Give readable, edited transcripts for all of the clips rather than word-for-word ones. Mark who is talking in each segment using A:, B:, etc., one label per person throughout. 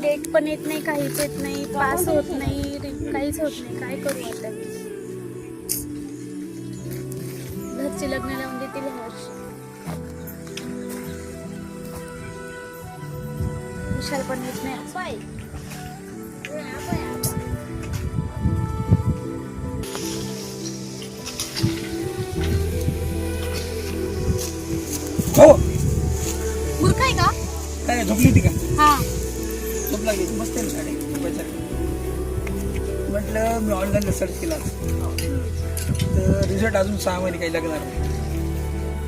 A: Date पण येत नाही, काहीच येत नाही, पास होत नाही, काहीच होत नाही. काय करू आता? घरचे लग्न लावून देतील ह्या वर्षी. विशाल पण येत नाही.
B: हो
A: मूर्ख आहे का?
B: काय झोपली होती का?
A: हा.
B: झोप लागली मस्त आहे ना साडी म्हटलं मी ऑनलाईनला सर्च केला तर रिझल्ट अजून 6 महिने काही लागणार नाही.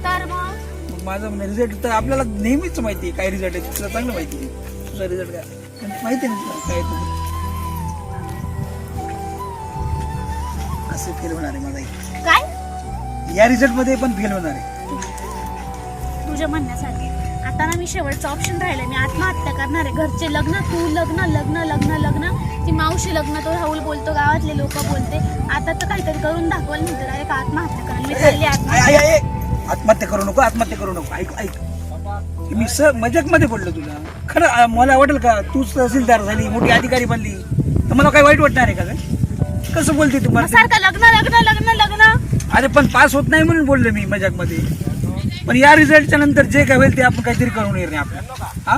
A: तर मग
B: माझा रिझल्ट तर आपल्याला नेहमीच माहिती आहे काय रिझल्ट आहे, तुला चांगलं माहिती आहे तुझा रिझल्ट काय माहिती आहे ना तुला काय तुझं. असं फेल होणार आहे माझा
A: काय?
B: या रिझल्ट मध्ये पण फेल होणार आहे.
A: तुझ्या म्हणण्यासाठी आता ना मी शेवटचा ऑप्शन राहिला. मी आत्महत्या करणार आहे. घरचे लग्न, तू लग्न, लग्न लग्न लग्न, ती मावशी लग्न, तो राहुल बोलतो, गावातले लोक बोलते. आता तर काहीतरी करून दाखवायला म्हणते डायरेक्ट आत्महत्या करायला. मी चालली
B: आत्महत्या करू नको, आत्महत्या करू नको. ऐक ऐक मी मजाक मध्ये बोललो तुला. खरं मला वाटेल का तू तहसीलदार झाली, मोठी अधिकारी बनली तर मला काही वाईट वाटणार आहे का? काय कसं बोलते तू?
A: सारखं लग्न लग्न लग्न लग्न.
B: अरे पण पास होत नाही म्हणून बोललो मी मजाक मध्ये. पण या रिझल्टच्या नंतर जे काय होईल ते आपण काहीतरी करून येईल आपल्याला. हा